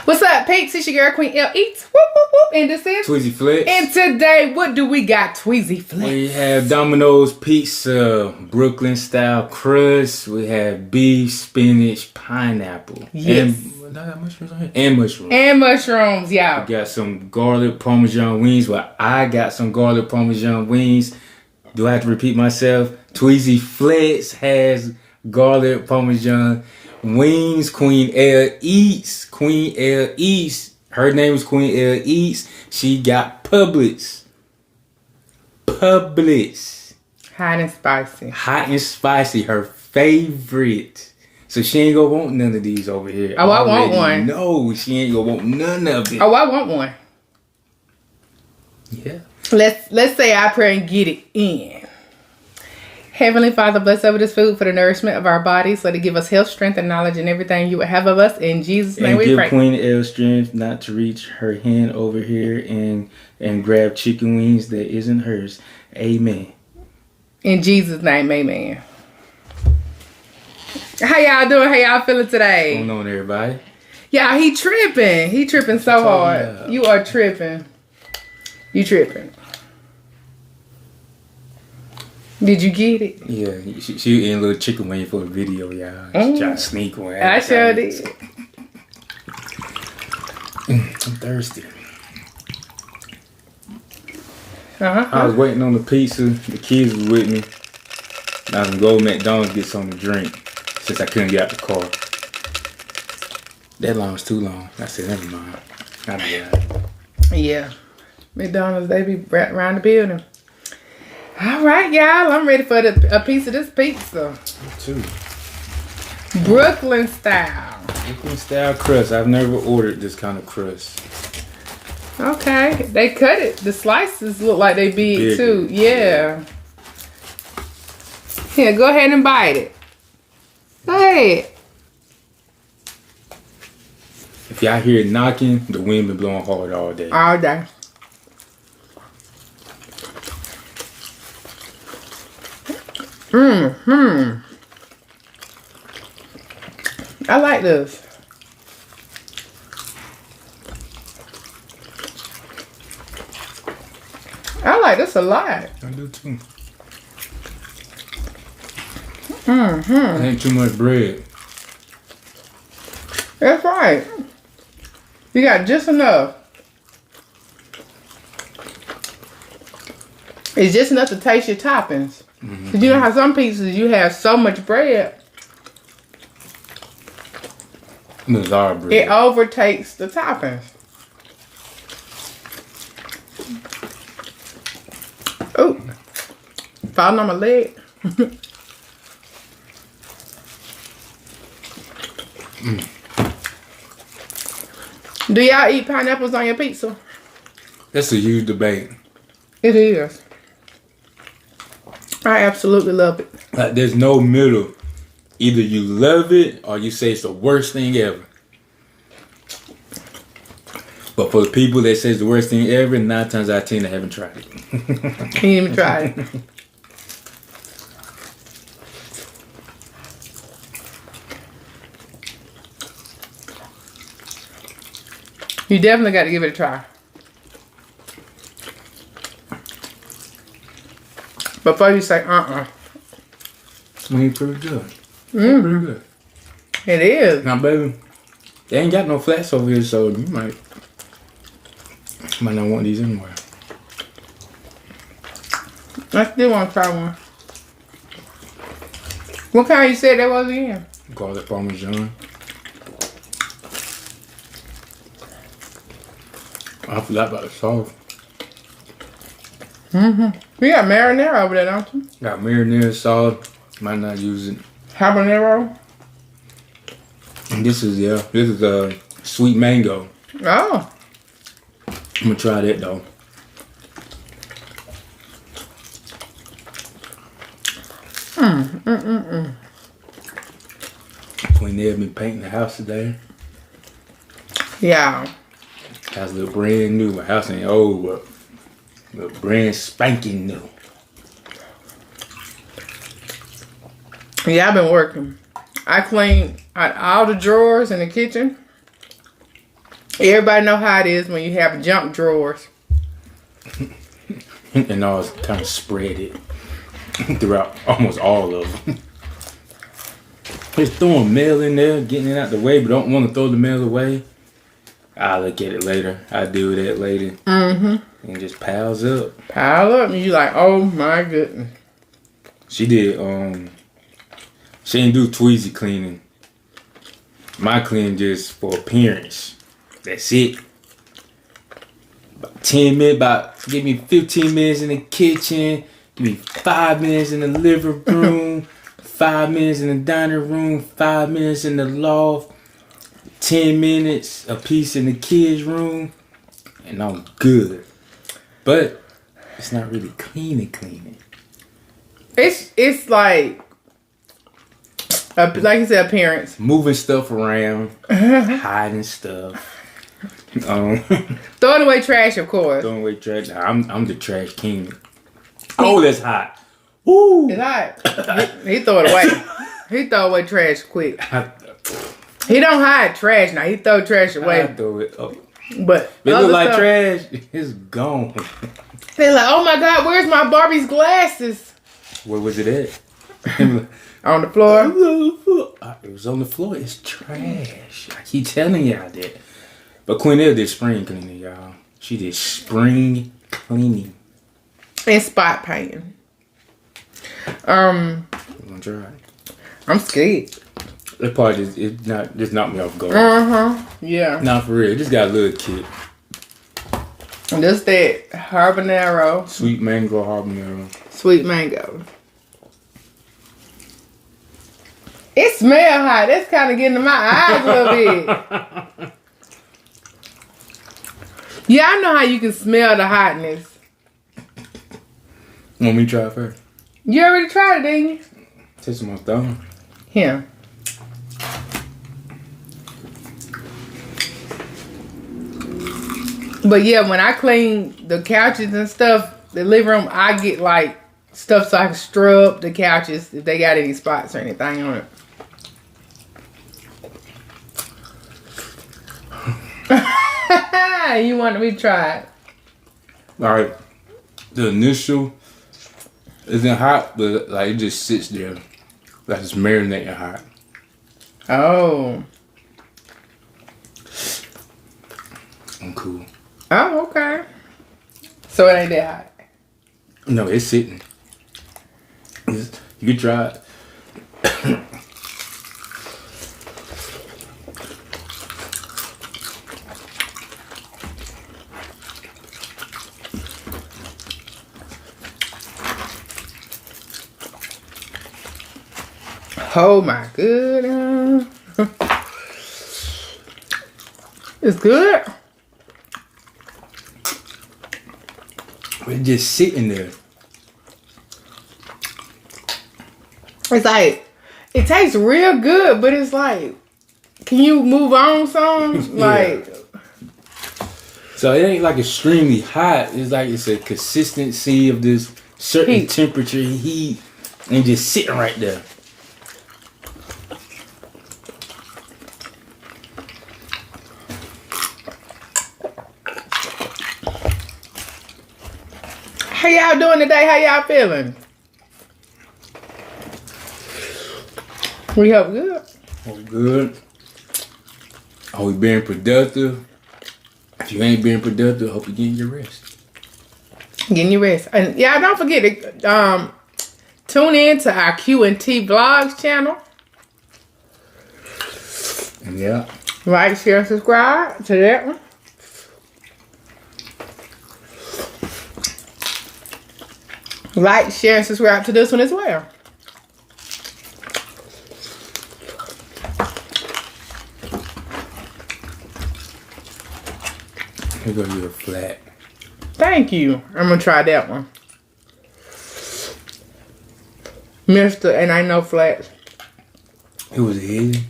What's up, peeps? It's your girl, Queen L Eats. Whoop, whoop, whoop. And this is Tweezy Flex. And today, what do we got, Tweezy Flex? We have Domino's pizza, Brooklyn style crust. We have beef, spinach, pineapple. Yes. And mushrooms. And mushrooms, y'all. We got some garlic Parmesan wings. Well, I got some garlic Parmesan wings. Do I have to repeat myself? Tweezy Flex has garlic Parmesan wings. Queen L Eats. Queen L Eats. Her name is Queen L Eats. She got Publix. Publix. Hot and spicy. Hot and spicy. Her favorite. So she ain't gonna want none of these over here. Oh, I want one. No, she ain't gonna want none of it. Oh, I want one. Yeah. Let's say I pray and get it in. Heavenly Father, bless over this food for the nourishment of our bodies. Let it give us health, strength, and knowledge and everything you would have of us. In Jesus' name we pray. And give Queen L strength not to reach her hand over here and grab chicken wings that isn't hers. Amen. In Jesus' name, amen. How y'all doing? How y'all feeling today? What's going on, everybody? Yeah, he tripping. He tripping so hard. About? You are tripping. You tripping. Did you get it? Yeah, she eating a little chicken wing for a video, y'all. She trying to sneak one. I sure did. I'm thirsty. Uh-huh. I was waiting on the pizza. The kids were with me. I was gonna go to McDonald's get something to drink since I couldn't get out the car. That line was too long. I said, never mind. I'll be out. Yeah. McDonald's, they be right around the building. All right, y'all. I'm ready for a piece of this pizza. Me too. Brooklyn style. Brooklyn style crust. I've never ordered this kind of crust. Okay. They cut it. The slices look like they big too. Yeah. Here, go ahead and bite it. Go ahead. If y'all hear it knocking, the wind been blowing hard all day. All day. I like this. I like this a lot. I do too. Ain't too much bread. That's right. You got just enough. It's just enough to taste your toppings. Cause you know how some pizzas you have so much bread, This is our bread. it overtakes the toppings. Oh, falling on my leg. Do y'all eat pineapples on your pizza? That's a huge debate. It is. I absolutely love it. Like, there's no middle. Either you love it or you say it's the worst thing ever. But for the people that say it's the worst thing ever, 9 times out of 10 they haven't tried it. Can't even try it. You definitely got to give it a try. Before you say, It's pretty good. Pretty good. It is. Now, baby, they ain't got no flats over here, so you might not want these anyway. I still want to try one. What kind you said that was again? Garlic Parmesan. I forgot about the sauce. You got marinara over there, don't you? Got marinara sauce. Might not use it. Habanero? And this is sweet mango. Oh. I'm gonna try that though. Queen Ed been painting the house today. Yeah. House look brand new. My house ain't old, but look brand spanking new. Yeah, I've been working. I cleaned out all the drawers in the kitchen. Everybody know how it is when you have junk drawers. And all it's kind of spread it throughout almost all of them. Just throwing mail in there, getting it out the way, but don't want to throw the mail away. I'll look at it later. I'll do that later. Mm-hmm. And it just piles up. Pile up, and you like, oh my goodness. She did, she didn't do Tweezy cleaning. My cleaning just for appearance. That's it. About 10 minutes, give me 15 minutes in the kitchen. Give me 5 minutes in the living room. 5 minutes in the dining room. 5 minutes in the loft. 10 minutes a piece in the kids' room. And I'm good. But it's not really cleaning. It's like you said, appearance. Moving stuff around. Hiding stuff. Throwing away trash, of course. Throwing away trash. I'm the trash king. Oh, that's hot. Woo! It's hot. He throw it away. He throw away trash quick. He don't hide trash now. He throw trash away. I throw it up. But it look like trash. It's gone. They're like, oh my God, where's my Barbie's glasses? Where was it at? On the floor. It was on the floor. It's trash. I keep telling y'all that. But Quinnell did spring cleaning, y'all. She did spring cleaning. And spot painting. I'm gonna try. I'm scared. That part just knocked me off guard. Yeah. Not for real. Just got a little kick. And this that habanero. Sweet mango habanero. Sweet mango. It smells hot. That's kind of getting in my eyes a little bit. Yeah, I know how you can smell the hotness. Want me to try it first? You already tried it, didn't you? Taste my thumb. Yeah. But yeah, when I clean the couches and stuff, the living room, I get like stuff so I can scrub the couches if they got any spots or anything on it. You wanted me to try it. Alright. The initial isn't hot, but like it just sits there. Like it's marinating hot. Oh. I'm cool. Oh, okay. So it ain't that hot. No, it's sitting. You can try it. Oh my goodness. It's good. We're just sitting there. It's like, it tastes real good, but it's like, can you move on some? Like, so it ain't like extremely hot. It's like it's a consistency of this certain heat. temperature, heat, and just sitting right there. How y'all doing today? How y'all feeling? We hope good. Oh, good. Are we being productive? If you ain't being productive, hope you're getting your rest. Getting your rest. And y'all don't forget to tune in to our Q&T Vlogs channel. Yeah. Like, share, and subscribe to that one. Like, share, and subscribe to this one as well. Here go your flat. Thank you. I'm going to try that one. Mr. And I know flats. It was easy.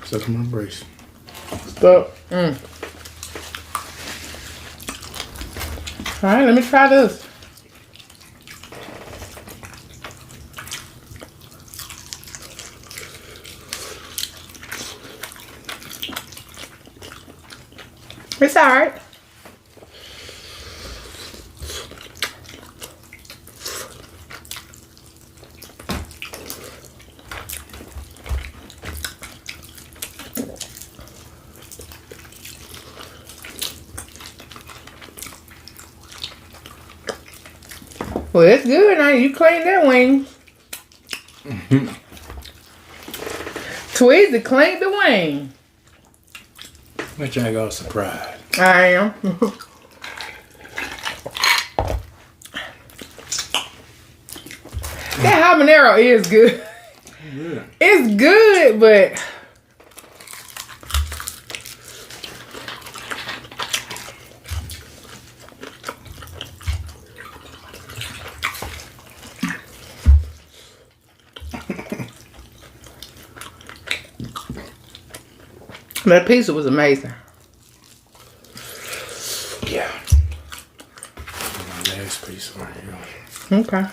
Suck my brace. So, Alright, let me try this. It's alright. Well, it's good now. You cleaned that wing. Tweezy cleaned the wing. Which I got surprised. I am. That habanero is good. Yeah. It's good, but that pizza was amazing. Yeah. My last piece right here. Okay.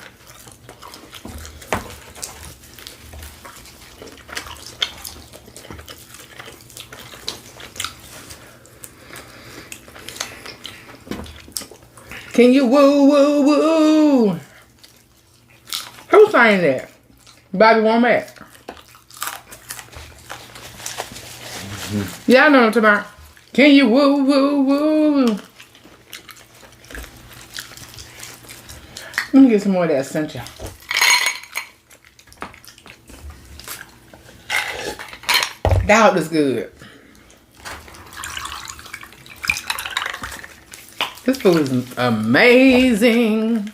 Can you woo woo woo? Who sang that? Bobby Womack. Yeah, I know what I'm talking about. Can you woo woo woo? Let me get some more of that essential. That was good. This food is amazing.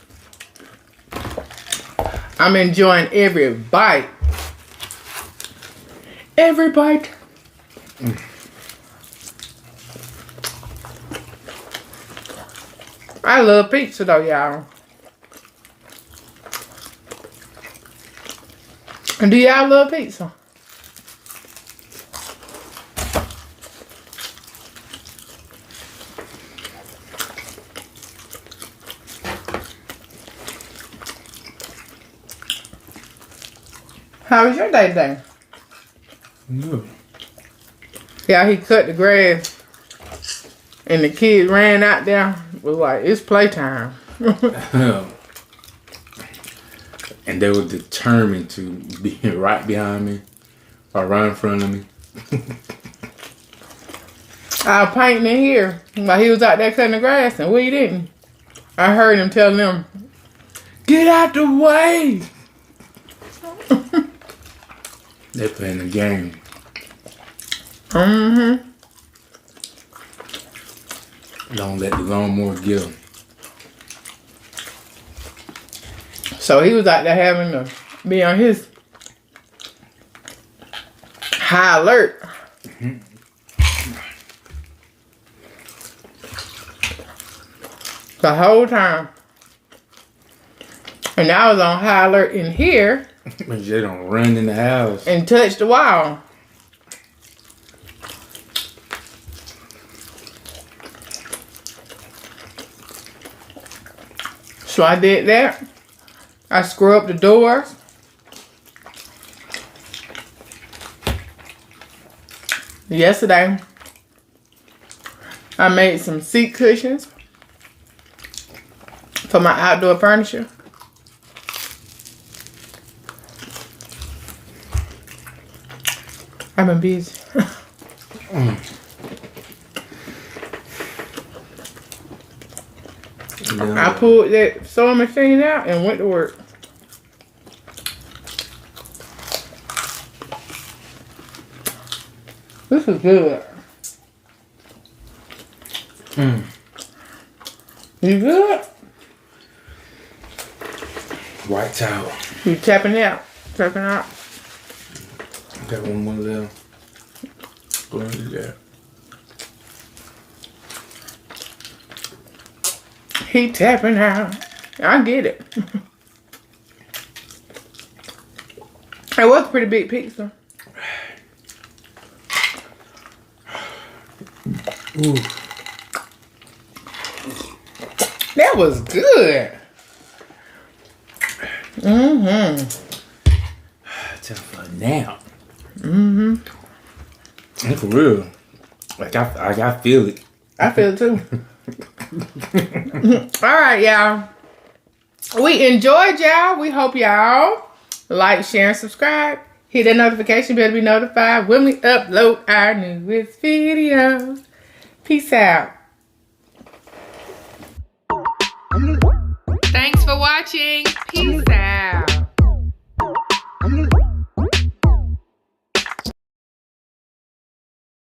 I'm enjoying every bite. Every bite. I love pizza though, y'all. And do y'all love pizza? How was your day today? Good. Yeah, he cut the grass. And the kid ran out there. Was like, it's playtime. And they were determined to be right behind me or right in front of me. I was painting in here while he was out there cutting the grass, and we didn't. I heard him telling them, "Get out the way." They're playing the game. Mm-hmm. Don't let the lawnmower get them. So he was out there having to be on his high alert. Mm-hmm. The whole time. And I was on high alert in here. But they don't run in the house. And touch the wall. So I did that. I scrubbed the doors. Yesterday, I made some seat cushions for my outdoor furniture. I've been busy. I pulled that sewing machine out and went to work. This is good. You good? White towel. You tapping out. Tapping out. Got one more left. Go ahead and do that. He tapping out. I get it. It was a pretty big pizza. Ooh. That was good. Mm-hmm. Time for a nap. Mm-hmm. And for real. Like I feel it. I feel it too. All right, y'all. We enjoyed y'all. We hope y'all like, share, and subscribe. Hit that notification bell to be notified when we upload our newest videos. Peace out. Thanks for watching. Peace.